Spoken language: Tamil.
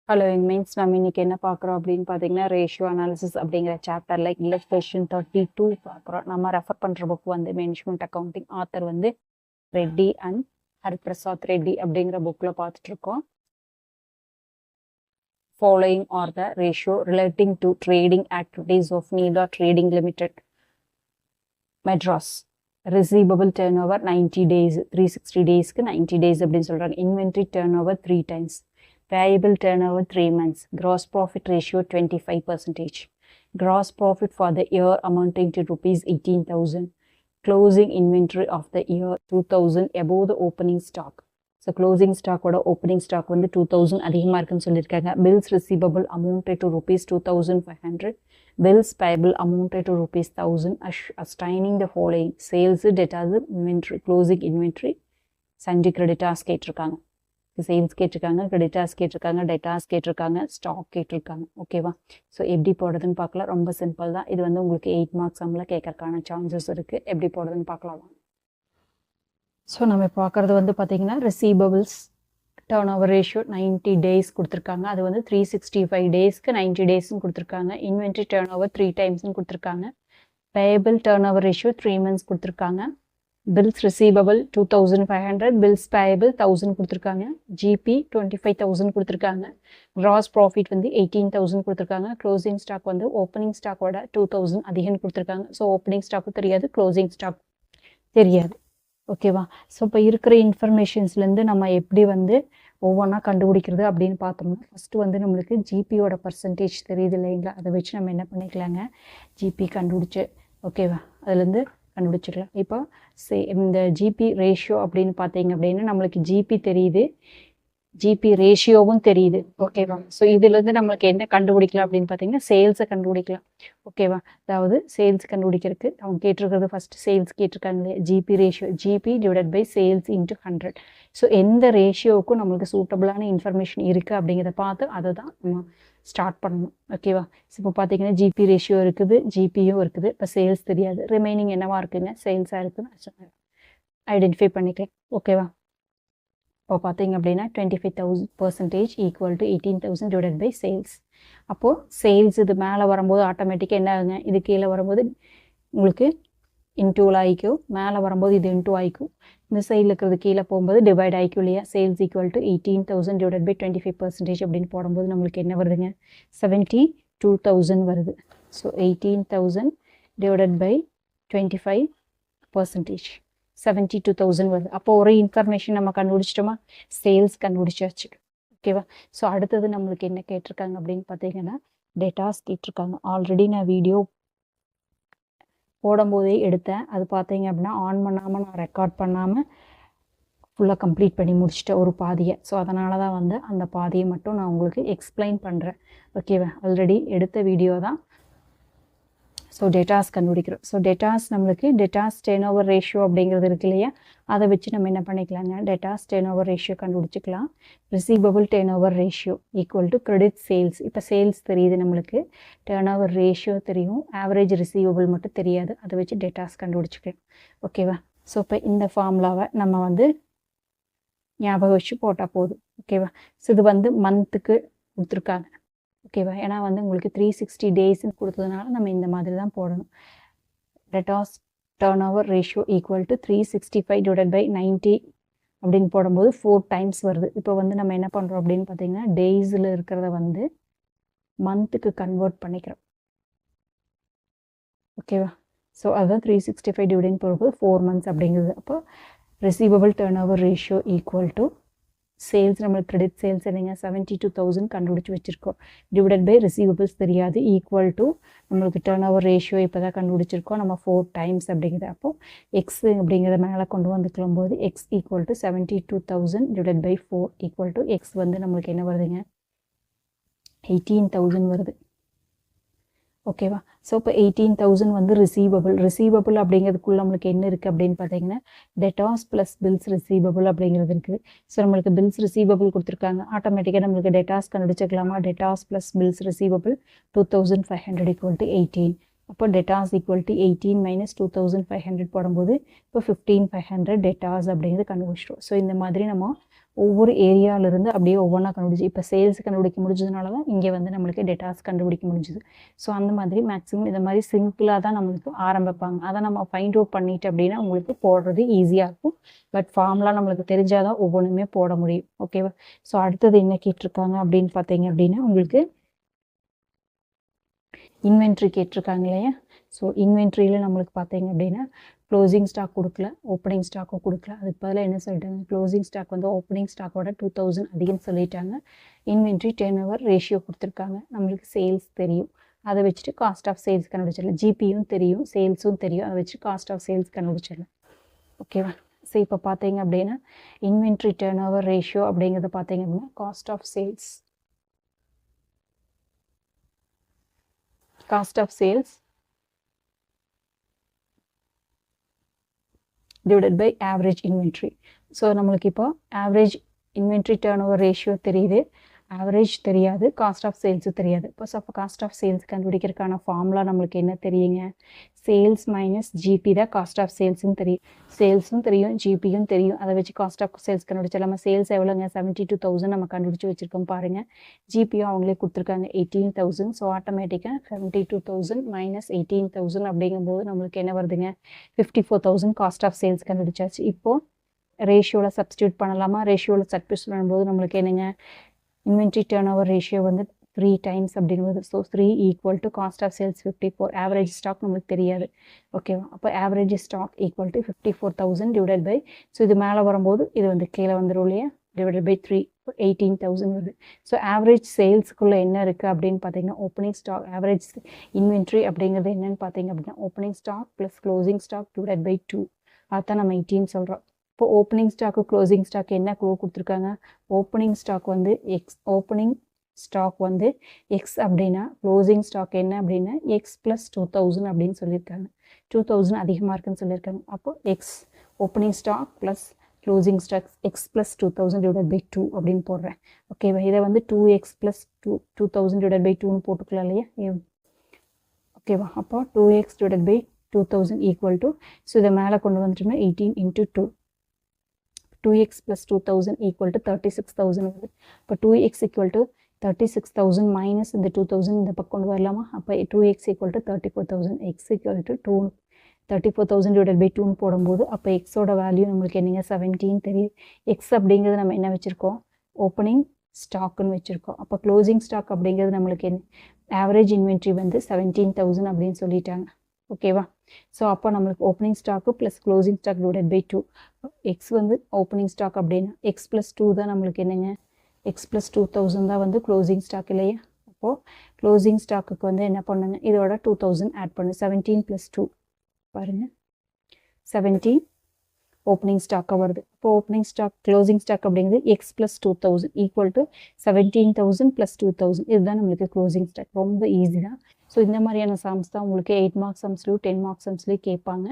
ஹலோ மீன்ஸ் நம்ம இன்னைக்கு என்ன பார்க்குறோம் அப்படின்னு பார்த்தீங்கன்னா ரேஷியோ அனாலிசிஸ் அப்படிங்கிற சாப்டரில் இல்லஸ்ட்ரேஷன் 32 பார்க்குறோம். நம்ம ரெஃபர் பண்ணுற புக் வந்து மேனேஜ்மெண்ட் அக்கௌண்டிங், ஆத்தர் வந்து ரெட்டி அண்ட் ஹரிபிரசாத் ரெட்டி அப்படிங்கிற புக்கில் பார்த்துட்ருக்கோம். Following are the ratio relating to trading activities of Nida Trading Limited, Madras. Receivable turnover 90 days, 360 daysக்கு 90 days அப்படின்னு சொல்கிறாங்க. Inventory turnover 3 times. Payable turnover 3 months. Gross profit ratio 25%. Gross profit for the year amounting to rupees 18,000. Closing inventory of the year 2,000 above the opening stock. So closing stock ஓட opening stock வந்து 2,000 அதிகமாக இருக்குன்னு சொல்லியிருக்காங்க. Bills receivable amounted to rupees 2,500. Bills payable amounted to rupees 1,000. Assigning the following: sales, debtors, inventory, closing inventory, sundry creditors கேட்டிருக்காங்க. சேல்ஸ் கேட்டிருக்காங்க, கிரெடிட்டார்ஸ் கேட்டிருக்காங்க, டெட்டார்ஸ் கேட்டிருக்காங்க, ஸ்டாக் கேட்டிருக்காங்க. ஓகேவா? ஸோ எப்படி போடுறதுன்னு பார்க்கலாம். ரொம்ப சிம்பிள் தான். இது வந்து உங்களுக்கு 8 மார்க்ஸ் சம்மில் கேட்கறதுக்கான சான்சஸ் இருக்குது. எப்படி போடுறதுன்னு பார்க்கலாம். ஸோ நம்ம பார்க்குறது வந்து பார்த்திங்கன்னா receivables turn over ratio 90 days கொடுத்துருக்காங்க. அது வந்து 365 டேஸ்க்கு 90 டேஸ்ன்னு கொடுத்துருக்காங்க. இன்வென்ட்ரி டர்ன் ஓவர் 3 டைம்ஸ்ன்னு கொடுத்துருக்காங்க. Payable turn over ratio 3 months கொடுத்துருக்காங்க. பில்ஸ் ரிசீவபிள் 2,500, பில்ஸ் பேயபிள் 1,000 கொடுத்துருக்காங்க. ஜிபி 25,000 கொடுத்துருக்காங்க. கிராஸ் ப்ராஃபிட் வந்து 18,000 கொடுத்துருக்காங்க. க்ளோசிங் ஸ்டாக் வந்து ஓப்பனிங் ஸ்டாக்கோட 2,000 அதிகம் கொடுத்துருக்காங்க. ஸோ ஓப்பனிங் ஸ்டாக்கும் தெரியாது, க்ளோசிங் ஸ்டாக் தெரியாது. ஓகேவா? ஸோ இப்போ இருக்கிற இன்ஃபர்மேஷன்ஸ்லேருந்து நம்ம எப்படி வந்து ஒவ்வொன்றா கண்டுபிடிக்கிறது அப்படின்னு பார்த்தோம்னா, ஃபஸ்ட்டு வந்து நம்மளுக்கு ஜிபியோட பர்சன்டேஜ் தெரியுது இல்லைங்களா? அதை வச்சு நம்ம என்ன பண்ணிக்கலாங்க, ஜிபி கண்டுபிடிச்சி ஓகேவா அதுலேருந்து கண்டுபிடிச்சிக்கலாம். இப்போ இந்த ஜிபி ரேஷியோ அப்படின்னு பார்த்தீங்க அப்படின்னா நம்மளுக்கு ஜிபி தெரியுது, ஜிபி ரேஷியோவும் தெரியுது. ஓகேவா? ஸோ இதுலேருந்து நம்மளுக்கு என்ன கண்டுபிடிக்கலாம் அப்படின்னு பார்த்தீங்கன்னா சேல்ஸை கண்டுபிடிக்கலாம். ஓகேவா? அதாவது சேல்ஸ் கண்டுபிடிக்கிறதுக்கு அவங்க கேட்டிருக்கிறது ஃபஸ்ட்டு சேல்ஸ் கேட்டிருக்காங்க இல்லையா? GP ratio, GP divided by sales into 100. So எந்த ரேஷியோவுக்கும் நம்மளுக்கு சூட்டபிளான இன்ஃபர்மேஷன் இருக்குது அப்படிங்கிறத பார்த்து அதை தான் நம்ம ஸ்டார்ட் பண்ணணும். ஓகேவா? ஸோ இப்போ பார்த்தீங்கன்னா ஜிபி ரேஷியோ இருக்குது, ஜிபியும் இருக்குது. இப்போ சேல்ஸ் தெரியாது, ரிமைனிங் என்னவா இருக்குங்க, சேல்ஸாக இருக்குன்னு ஐடென்டிஃபை பண்ணிக்கலாம். ஓகேவா? இப்போ பார்த்தீங்க அப்படின்னா 25% equal to 18,000 divided by sales. அப்போது சேல்ஸ் இது மேலே வரும்போது ஆட்டோமேட்டிக்காக என்ன ஆகுங்க, இது கீழே வரும்போது உங்களுக்கு இன்டூவில் ஆகிக்கும், மேலே வரும்போது இது இன்டூ ஆகிக்கும், இந்த சைடில் இருக்கிறது கீழே போகும்போது டிவைட் ஆகிக்கும் இல்லையா? Sales equal to 18,000 divide by 25% அப்படின்னு போடும்போது நம்மளுக்கு என்ன வருதுங்க, 72,000 வருது. ஸோ 18,000 டிவைடட் பை 25%, 72,000 வருது. அப்போ ஒரு இன்ஃபர்மேஷன் நம்ம கண்டுபிடிச்சிட்டோமா, சேல்ஸ் கண்டுபிடிச்சாச்சு. ஓகேவா? ஸோ அடுத்தது நம்மளுக்கு என்ன கேட்டிருக்காங்க அப்படின்னு பார்த்தீங்கன்னா டேட்டாஸ் கேட்டிருக்காங்க. ஆல்ரெடி நான் வீடியோ போடும்போதே எடுத்தேன், அது பார்த்தீங்க அப்படின்னா ஆன் பண்ணாமல் நான் ரெக்கார்ட் பண்ணாமல் ஃபுல்லாக கம்ப்ளீட் பண்ணி முடிச்சிட்டேன் ஒரு பாதியை. ஸோ அதனால தான் வந்து அந்த பாதியை மட்டும் நான் உங்களுக்கு எக்ஸ்பிளைன் பண்ணுறேன். ஓகேவா? ஆல்ரெடி எடுத்த வீடியோ தான். ஸோ டேட்டாஸ் கண்டுபிடிக்கிறோம். ஸோ டேட்டாஸ் நம்மளுக்கு டேட்டாஸ் டர்ன் ஓவர் ரேஷியோ அப்படிங்கிறது இருக்கு இல்லையா? அதை வச்சு நம்ம என்ன பண்ணிக்கலாங்க, டேட்டாஸ் டர்ன் ஓவர் ரேஷியோ கண்டுபிடிச்சிக்கலாம். Receivable turnover ratio equal to credit sales. இப்போ சேல்ஸ் தெரியுது நம்மளுக்கு, டர்ன் ஓவர் ரேஷியோ தெரியும், ஆவரேஜ் ரிசீவபிள் மட்டும் தெரியாது. அதை வச்சு டேட்டாஸ் கண்டுபிடிச்சிக்கலாம். ஓகேவா? ஸோ இப்போ இந்த ஃபார்முலாவை நம்ம வந்து ஞாபகம் வச்சு போட்டால் போதும். ஓகேவா? ஸோ இது வந்து மந்த்துக்கு கொடுத்துருக்காங்க. ஓகேவா? ஏன்னா வந்து உங்களுக்கு 360 டேஸ்ன்னு கொடுத்ததுனால நம்ம இந்த மாதிரி தான் போடணும். Debtors turnover ratio equal to 365 divide by 90 அப்படின்னு போடும்போது 4 times வருது. இப்போ வந்து நம்ம என்ன பண்ணுறோம் அப்படின்னு பார்த்தீங்கன்னா டேஸில் இருக்கிறத வந்து மந்த்துக்கு கன்வெர்ட் பண்ணிக்கிறோம். ஓகேவா? ஸோ அதுதான் 365 டிவைடிங் போடும்போது 4 months அப்படிங்கிறது. அப்போ receivable turnover ratio equal to sales, நம்மளுக்கு கிரெடிட் சேல்ஸ் இல்லைங்க, 72,000 கண்டுபிடிச்சி வச்சுருக்கோம். டிவைடட் பை ரிசீவபிள்ஸ் தெரியாது, ஈக்குவல் டு நம்மளுக்கு டர்ன் ஓவர் ரேஷியோ இப்போ தான் கண்டுபிடிச்சிருக்கோம் நம்ம 4 times அப்படிங்கிறது. அப்போது எக்ஸ் அப்படிங்கிறத மேலே கொண்டு வந்துக்கலாம் போது x equal to 72,000 divided by 4 equal to x வந்து நம்மளுக்கு என்ன வருதுங்க, 18,000 வருது. ஓகேவா? ஸோ இப்போ 18,000 வந்து ரிசீவபிள் அப்படிங்கிறதுக்குள்ள நம்மளுக்கு என்ன இருக்குது அப்படின்னு பார்த்தீங்கன்னா டெட்டாஸ் ப்ளஸ் பில்ஸ் ரிசீவபிள் அப்படிங்கிறது இருக்குது. ஸோ நம்மளுக்கு பில்ஸ் ரிசீவபிள் கொடுத்துருக்காங்க, ஆட்டோமேட்டிக்காக நம்மளுக்கு டெட்டாஸ் கண்டுபிடிச்சிக்கலாமா? Debtors plus bills receivable 2,500 equal to 18. அப்போ டெட்டாஸ் ஈக்குவல் டு 18 மைனஸ் 2,500 போடும்போது இப்போ 15,500 டெட்டாஸ் அப்படிங்கிறது கண்டுபிடிச்சிட்டோம். ஸோ இந்த மாதிரி நம்ம ஒவ்வொரு ஏரியாவிலிருந்து அப்படியே ஒவ்வொன்றா கண்டுபிடிச்சி இப்போ சேல்ஸ் கண்டுபிடிக்க முடிஞ்சதுனால தான் இங்கே வந்து நம்மளுக்கு டேட்டாஸ் கண்டுபிடிக்க முடிஞ்சுது. ஸோ அந்த மாதிரி மேக்ஸிமம் இந்த மாதிரி சிம்பிளாக தான் நம்மளுக்கு ஆரம்பிப்பாங்க. அதை நம்ம ஃபைண்ட் அவுட் பண்ணிட்டு அப்படின்னா உங்களுக்கு போடுறது ஈஸியாக இருக்கும். பட் ஃபார்ம்லாம் நம்மளுக்கு தெரிஞ்சால் தான் ஒவ்வொன்றுமே போட முடியும். ஓகேவா? ஸோ அடுத்தது என்ன கேட்டிருக்காங்க அப்படின்னு பார்த்தீங்க அப்படின்னா உங்களுக்கு இன்வென்ட்ரி கேட்டிருக்காங்க இல்லையா? ஸோ இன்வென்ட்ரியில் நம்மளுக்கு பார்த்தீங்க அப்படின்னா க்ளோசிங் ஸ்டாக் கொடுக்கல, ஓப்பனிங் ஸ்டாக்கும் கொடுக்கல. அதுக்கு பதிலாக என்ன சொல்லிட்டாங்க, க்ளோசிங் ஸ்டாக் வந்து ஓப்பனிங் ஸ்டாக்கோட 2000 அதிகம்னு சொல்லிட்டாங்க. இன்வென்ட்ரி டர்ன் ஓவர் ரேஷியோ கொடுத்துருக்காங்க. நம்மளுக்கு சேல்ஸ் தெரியும், அதை வச்சுட்டு காஸ்ட் ஆஃப் சேல்ஸ் கண்டுபிடிச்சிடலாம். ஜிபியும் தெரியும், சேல்ஸும் தெரியும், அதை வச்சு காஸ்ட் ஆஃப் சேல்ஸ் கண்டுபிடிச்சிடலாம். ஓகேவா? ஸோ இப்போ பார்த்தீங்க அப்படின்னா இன்வென்ட்ரி டர்ன் ஓவர் ரேஷியோ அப்படிங்கிறத பார்த்தீங்க அப்படின்னா cost of sales divided by average inventory. So நம்மளுக்கு இப்போ average inventory turnover ratio தெரியுது, ஆவரேஜ் தெரியாது, காஸ்ட் ஆஃப் சேல்ஸும் தெரியாது. இப்போ அப்போ காஸ்ட் ஆஃப் சேல்ஸ் கண்டுபிடிக்கிறதுக்கான ஃபார்முலா நம்மளுக்கு என்ன தெரியுங்க, சேல்ஸ் மைனஸ் ஜிபி தான் காஸ்ட் ஆஃப் சேல்ஸும் தெரியும். சேல்ஸும் தெரியும், ஜிபியும் தெரியும், அதை வச்சு காஸ்ட் ஆஃப் சேல்ஸ் கண்டுபிடிச்சா நம்ம சேல்ஸ் எவ்வளோங்க 72,000 நம்ம கண்டுபிடிச்சி வச்சுருக்கோம் பாருங்கள். ஜிபியும் அவங்களே கொடுத்துருக்காங்க 18,000. ஸோ ஆட்டோமேட்டிக்காக 72,000 மைனஸ் 18,000 அப்படிங்கும்போது நம்மளுக்கு என்ன வருதுங்க 54,000 காஸ்ட் ஆஃப் சேல்ஸ் கண்டுபிடிச்சாச்சு. இப்போது ரேஷியோவில் சப்ஸ்டியூட் பண்ணலாமா? ரேஷியோவில் சப்ஸ்டியூட் பண்ணும்போது நம்மளுக்கு என்னங்க இன்வென்ட்ரி டர்ன் ஓவர் ரேஷியோ வந்து 3 times அப்படிங்கிறது. So 3 equal to cost of sales 54. Average stock நம்மளுக்கு தெரியாது. ஓகேவா? அப்போ average stock equal to 54,000 divided by, so இது மேலே வரும்போது இது வந்து கீழே வந்துடும் இல்லையா, டிவைடட் பை 3 18,000 வருது. ஸோ ஆவரேஜ் சேல்ஸுக்குள்ளே என்ன இருக்குது அப்படின்னு பார்த்தீங்கன்னா ஓப்பனிங் ஸ்டாக், ஆவரேஜ் இன்வென்ட்ரி அப்படிங்கிறது என்னென்னு பார்த்தீங்க அப்படின்னா opening stock plus closing stock divided by 2. அதுதான் நம்ம 18 சொல்கிறோம். இப்போ ஓப்பனிங் ஸ்டாக்கு க்ளோசிங் ஸ்டாக் என்ன க்ளோ கொடுத்துருக்காங்க, ஓப்பனிங் ஸ்டாக் வந்து ஓப்பனிங் ஸ்டாக் வந்து எக்ஸ் அப்படின்னா க்ளோசிங் ஸ்டாக் என்ன அப்படின்னா எக்ஸ் ப்ளஸ் 2000 அப்படின்னு சொல்லியிருக்காங்க. 2000 அதிகமாக இருக்குன்னு சொல்லியிருக்காங்க. அப்போ x opening stock plus closing stock x plus 2000 divided by 2 அப்படின்னு போடுறேன். ஓகேவா? இதை வந்து 2x ப்ளஸ் 2000 டிவைடட் பை 2ன்னு போட்டுக்கலாம் இல்லையா? ஓகேவா? அப்போ 2x divided by 2000 equal to, so இதை மேலே கொண்டு வந்துட்டோம்னா 18 into 2, 2x plus 2000 equal to 36,000 வருது. இப்போ 2x equal to 36,000 minus இந்த 2000 இந்த பக்கம் கொண்டு வரலாமா? அப்போ 2x equal to 34,000, x equal to 2, 34,000 divided by 2 போடும்போது அப்போ எக்ஸோட வேல்யூ நம்மளுக்கு என்னங்க 17 தெரியும். எக்ஸ் அப்படிங்கிறது நம்ம என்ன வச்சுருக்கோம், ஓப்பனிங் ஸ்டாக்குன்னு வச்சுருக்கோம். அப்போ க்ளோசிங் ஸ்டாக் அப்படிங்கிறது நம்மளுக்கு என்ன, ஆவரேஜ் இன்வென்ட்ரி வந்து 17,000 அப்படின்னு சொல்லிட்டாங்க. ஓகேவா? ஸோ அப்போ நம்மளுக்கு opening stock plus closing stock divided by 2. X வந்து ஓப்பனிங் ஸ்டாக் அப்படின்னா எக்ஸ் ப்ளஸ் 2 தான் நம்மளுக்கு என்னங்க, எக்ஸ் ப்ளஸ் 2000 தான் வந்து க்ளோசிங் ஸ்டாக் இல்லையா? அப்போது க்ளோசிங் ஸ்டாக்குக்கு வந்து என்ன பண்ணுங்க, இதோட 2000 ஆட் பண்ணு, 17 + 2 பாருங்கள் 17 ஓப்பனிங் ஸ்டாக்காக வருது. இப்போ ஓப்பனிங் ஸ்டாக் க்ளோசிங் ஸ்டாக் அப்படிங்கிறது எக்ஸ் ப்ளஸ் 2000 ஈக்குவல் டு 17,000 + 2000. இதுதான் நம்மளுக்கு க்ளோசிங் ஸ்டாக். ரொம்ப ஈஸி தான். ஸோ இந்த மாதிரியான சம்ஸ் தான் உங்களுக்கு 8 மார்க் சம்ஸ்லையும் 10 மார்க் சம்ஸ்லையும் கேட்பாங்க.